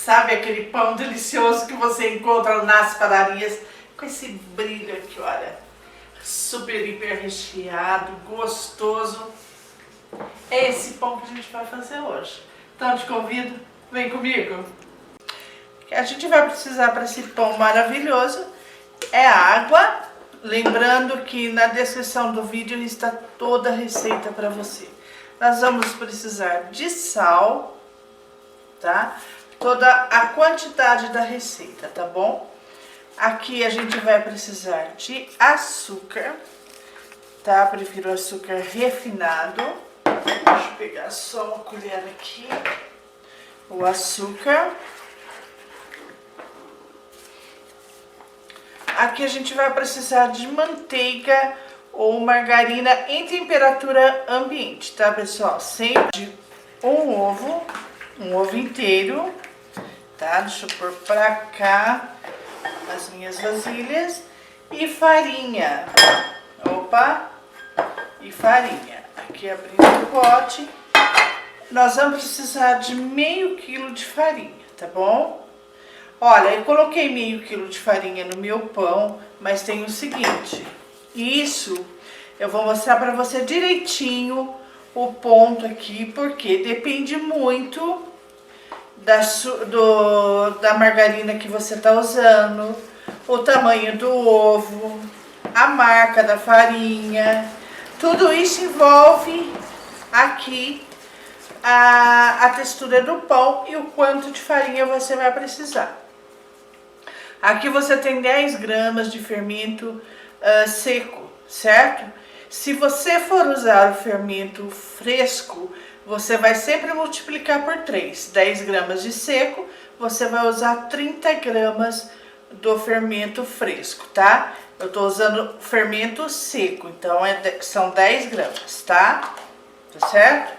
Sabe aquele pão delicioso que você encontra nas padarias? Com esse brilho aqui, olha. Super, hiper recheado, gostoso. É esse pão que a gente vai fazer hoje. Então te convido, vem comigo. O que a gente vai precisar para esse pão maravilhoso é água. Lembrando que na descrição do vídeo está toda a receita para você. Nós vamos precisar de sal, tá? Toda a quantidade da receita, tá bom? Aqui a gente vai precisar de açúcar, tá? Prefiro açúcar refinado. Deixa eu pegar só uma colher aqui. O açúcar. Aqui a gente vai precisar de manteiga ou margarina em temperatura ambiente, tá, pessoal? Sempre um ovo inteiro, tá? Deixa eu pôr pra cá as minhas vasilhas. E farinha. Opa! E farinha. Aqui abrindo o pote. Nós vamos precisar de meio quilo de farinha, tá bom? Olha, eu coloquei meio quilo de farinha no meu pão, mas tem o seguinte, isso eu vou mostrar para você direitinho o ponto aqui, porque depende muito da margarina que você tá usando, o tamanho do ovo, a marca da farinha, tudo isso envolve aqui a textura do pão e o quanto de farinha você vai precisar. Aqui você tem 10 gramas de fermento seco, certo? Se você for usar o fermento fresco, você vai sempre multiplicar por 3. 10 gramas de seco, você vai usar 30 gramas do fermento fresco, tá? Eu tô usando fermento seco, então são 10 gramas, tá? Tá certo?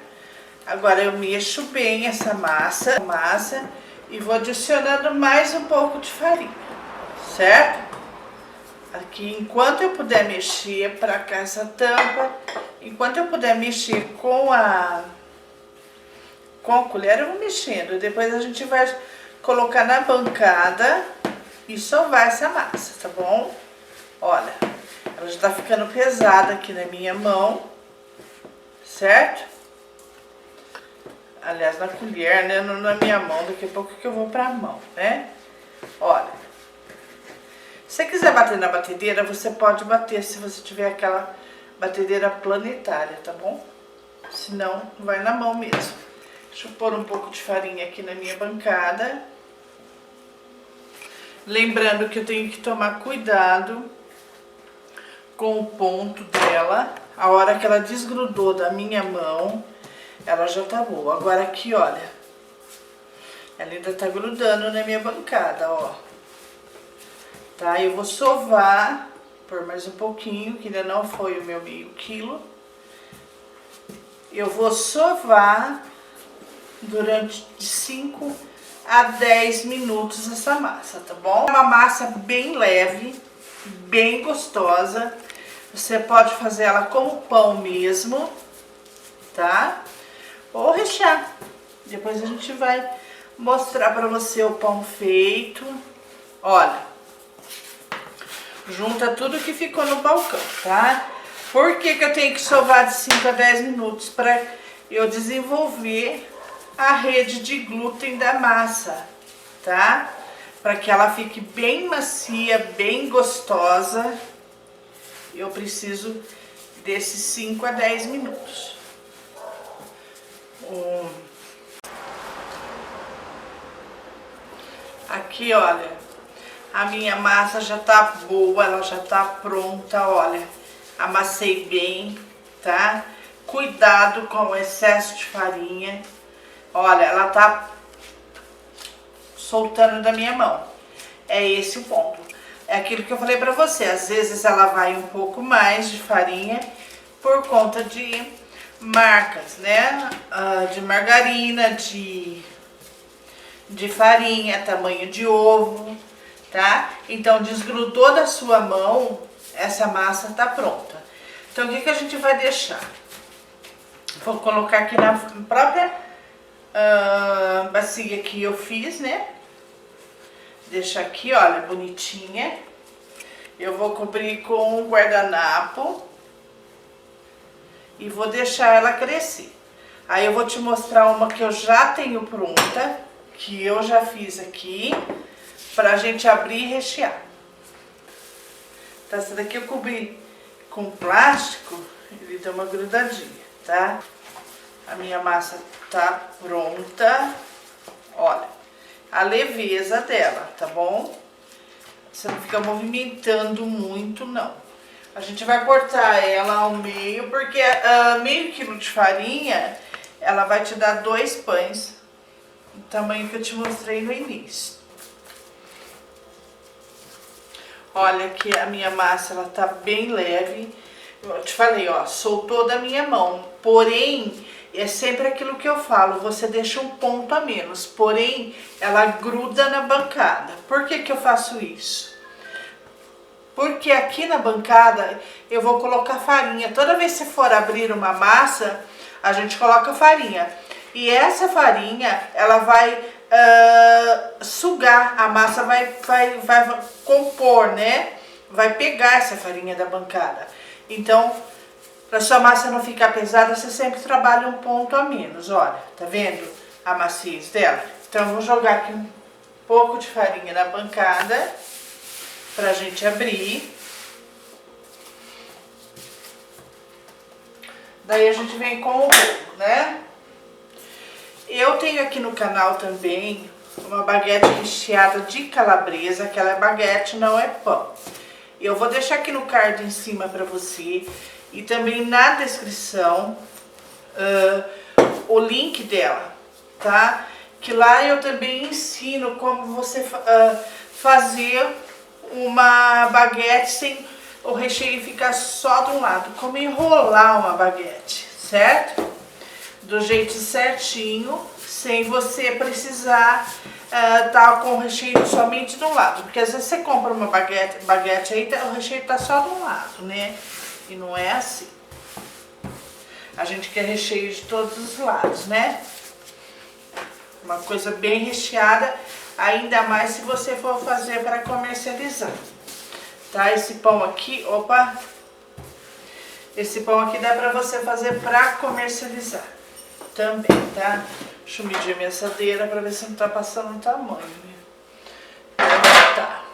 Agora eu mexo bem essa massa e vou adicionando mais um pouco de farinha. Certo? Aqui, enquanto eu puder mexer para cá essa tampa, enquanto eu puder mexer com a colher, eu vou mexendo. Depois a gente vai colocar na bancada e sovar essa massa, tá bom? Olha, ela já tá ficando pesada aqui na minha mão, certo? Aliás, na colher, né? Não na minha mão, daqui a pouco que eu vou pra mão, né? Olha. Se você quiser bater na batedeira, você pode bater se você tiver aquela batedeira planetária, tá bom? Se não, vai na mão mesmo. Deixa eu pôr um pouco de farinha aqui na minha bancada. Lembrando que eu tenho que tomar cuidado com o ponto dela. A hora que ela desgrudou da minha mão, ela já tá boa. Agora aqui, olha, ela ainda tá grudando na minha bancada, ó. Tá, eu vou sovar por mais um pouquinho, que ainda não foi o meu meio quilo. Eu vou sovar durante de 5 a 10 minutos essa massa, tá bom? É uma massa bem leve, bem gostosa. Você pode fazer ela como pão mesmo, tá? Ou rechear. Depois a gente vai mostrar pra você o pão feito. Olha. Junta tudo que ficou no balcão, tá? Por que que eu tenho que sovar de 5 a 10 minutos? Para eu desenvolver a rede de glúten da massa, tá? Para que ela fique bem macia, bem gostosa, eu preciso desses 5 a 10 minutos. Aqui, olha. A minha massa já tá boa, ela já tá pronta, olha. Amassei bem, tá? Cuidado com o excesso de farinha. Olha, ela tá soltando da minha mão. É esse o ponto. É aquilo que eu falei pra você. Às vezes ela vai um pouco mais de farinha por conta de marcas, né? De margarina, de farinha, tamanho de ovo. Tá? Então, desgrudou da sua mão, essa massa tá pronta. Então, o que que a gente vai deixar? Vou colocar aqui na própria bacia que eu fiz, né? Deixa aqui, olha, bonitinha. Eu vou cobrir com um guardanapo e vou deixar ela crescer. Aí eu vou te mostrar uma que eu já tenho pronta, que eu já fiz aqui, pra gente abrir e rechear. Tá, essa daqui eu cobri com plástico, ele deu uma grudadinha, tá? A minha massa tá pronta, olha, a leveza dela, tá bom? Você não fica movimentando muito, não. A gente vai cortar ela ao meio, porque meio quilo de farinha, ela vai te dar 2 pães, o tamanho que eu te mostrei no início. Olha que a minha massa, ela tá bem leve. Eu te falei, ó, soltou da minha mão. Porém, é sempre aquilo que eu falo, você deixa um ponto a menos. Porém, ela gruda na bancada. Por que que eu faço isso? Porque aqui na bancada eu vou colocar farinha. Toda vez que você for abrir uma massa, a gente coloca farinha. E essa farinha, ela vai sugar, a massa vai compor, né? Vai pegar essa farinha da bancada. Então, para sua massa não ficar pesada, você sempre trabalha um ponto a menos. Olha, tá vendo a maciez dela? Então, eu vou jogar aqui um pouco de farinha na bancada pra gente abrir. Daí a gente vem com o bolo, né? Eu tenho aqui no canal também uma baguete recheada de calabresa, que ela é baguete, não é pão. Eu vou deixar aqui no card em cima pra você e também na descrição o link dela, tá? Que lá eu também ensino como você fazer uma baguete sem o recheio ficar só de um lado, como enrolar uma baguete, certo? Do jeito certinho, sem você precisar tá com o recheio somente de um lado, porque às vezes você compra uma baguete aí, o recheio tá só de um lado, né? E não é assim. A gente quer recheio de todos os lados, né? Uma coisa bem recheada, ainda mais se você for fazer para comercializar. Tá? Esse pão aqui, opa! Esse pão aqui dá pra você fazer para comercializar também, tá? Deixa eu medir a minha assadeira pra ver se não tá passando o tamanho. Tá.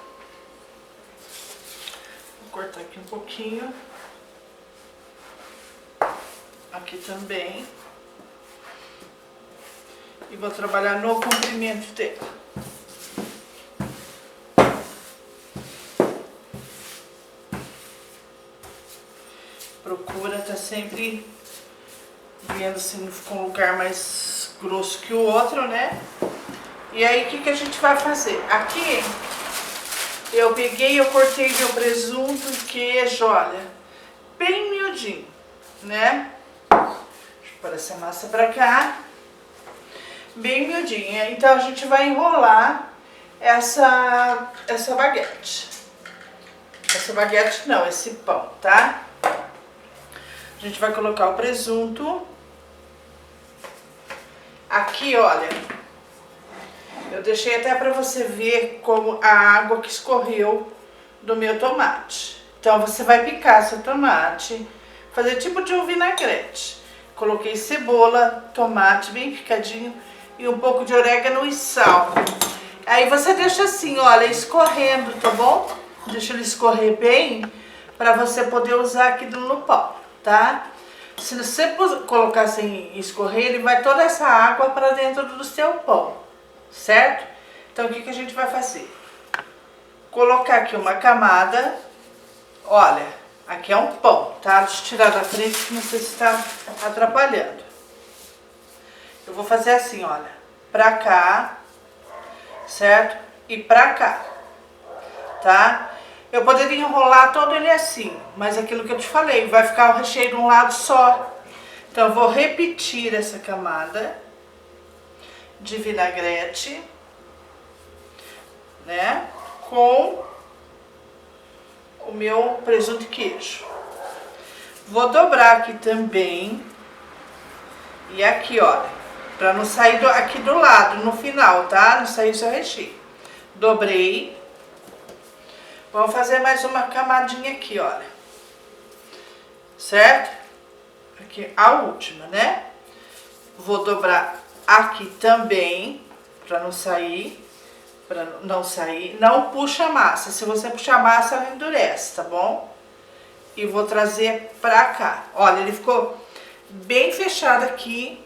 Vou cortar aqui um pouquinho. Aqui também. E vou trabalhar no comprimento dela. Procura tá sempre vendo se não ficou um lugar mais grosso que o outro, né? E aí, o que que a gente vai fazer? Aqui, eu cortei meu presunto e queijo, olha, bem miudinho, né? Deixa eu pôr essa massa pra cá. Bem miudinha. Então, a gente vai enrolar essa baguete. Essa baguete não, esse pão, tá? A gente vai colocar o presunto. Aqui, olha, eu deixei até pra você ver como a água que escorreu do meu tomate. Então, você vai picar seu tomate, fazer tipo de um vinagrete. Coloquei cebola, tomate bem picadinho e um pouco de orégano e sal. Aí você deixa assim, olha, escorrendo, tá bom? Deixa ele escorrer bem pra você poder usar aqui no pão, tá? Se você colocar sem escorrer, ele vai toda essa água para dentro do seu pão, certo? Então, o que que a gente vai fazer? Colocar aqui uma camada, olha, aqui é um pão, tá? Deixa eu tirar da frente que não sei se está atrapalhando. Eu vou fazer assim, olha, pra cá, certo? E pra cá, tá? Eu poderia enrolar todo ele assim, mas aquilo que eu te falei, vai ficar o recheio de um lado só. Então, eu vou repetir essa camada de vinagrete, né? Com o meu presunto e queijo. Vou dobrar aqui também. E aqui, olha, Pra não sair aqui do lado, no final, tá? Não sair o seu recheio. Dobrei. Vamos fazer mais uma camadinha aqui, olha. Certo? Aqui a última, né? Vou dobrar aqui também, pra não sair. Pra não sair. Não puxa a massa. Se você puxar a massa, ela endurece, tá bom? E vou trazer pra cá. Olha, ele ficou bem fechado aqui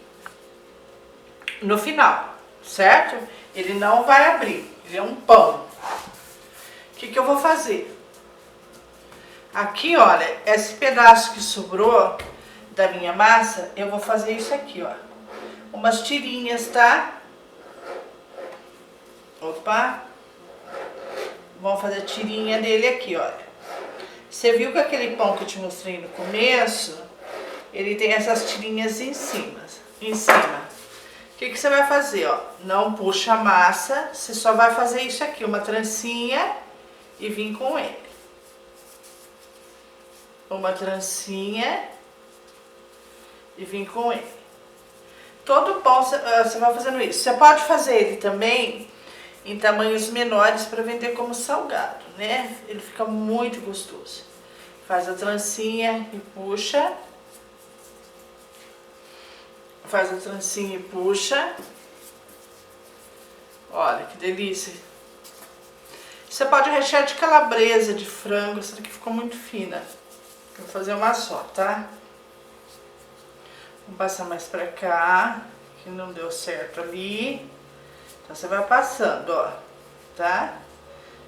no final, certo? Ele não vai abrir, ele é um pão. O que eu vou fazer? Aqui, olha, esse pedaço que sobrou da minha massa, eu vou fazer isso aqui, ó. Umas tirinhas, tá? Opa! Vamos fazer a tirinha dele aqui, olha. Você viu que aquele pão que eu te mostrei no começo, ele tem essas tirinhas em cima. O que você vai fazer, ó? Não puxa a massa, você só vai fazer isso aqui, uma trancinha e vir com ele. Uma trancinha e vir com ele. Todo pão você vai fazendo isso. Você pode fazer ele também em tamanhos menores para vender como salgado, né? Ele fica muito gostoso. Faz a trancinha e puxa. Faz a trancinha e puxa. Olha que delícia. Você pode rechear de calabresa, de frango. Essa daqui ficou muito fina. Vou fazer uma só, tá? Vou passar mais pra cá, que não deu certo ali. Então você vai passando, ó, tá?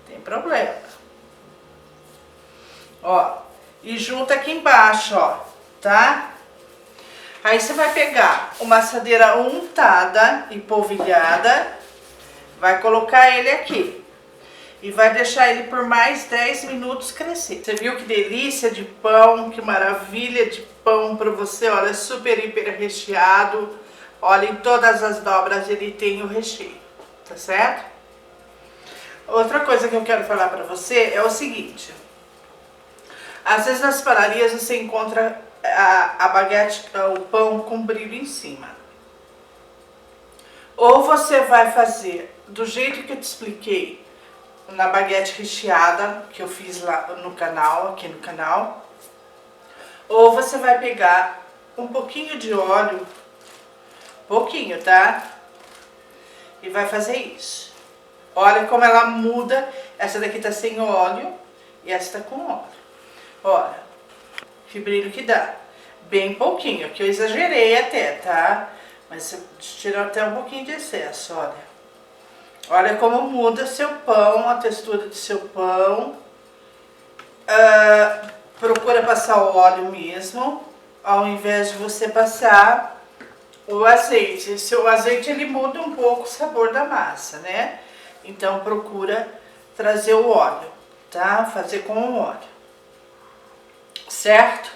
Tem problema. Ó, e junta aqui embaixo, ó, tá? Aí você vai pegar uma assadeira untada e polvilhada, vai colocar ele aqui e vai deixar ele por mais 10 minutos crescer. Você viu que delícia de pão, que maravilha de pão pra você, olha, super hiper recheado. Olha, em todas as dobras ele tem o recheio, tá certo? Outra coisa que eu quero falar pra você é o seguinte. Às vezes nas padarias você encontra a baguete, o pão com brilho em cima. Ou você vai fazer do jeito que eu te expliquei, na baguete recheada, que eu fiz lá no canal, aqui no canal. Ou você vai pegar um pouquinho de óleo, pouquinho, tá? E vai fazer isso. Olha como ela muda, essa daqui tá sem óleo e essa tá com óleo. Olha, que brilho que dá. Bem pouquinho, que eu exagerei até, tá? Mas você tirou até um pouquinho de excesso, olha. Olha como muda seu pão, a textura do seu pão. Procura passar o óleo mesmo, ao invés de você passar o azeite. O azeite ele muda um pouco o sabor da massa, né? Então procura trazer o óleo, tá? Fazer com o óleo. Certo?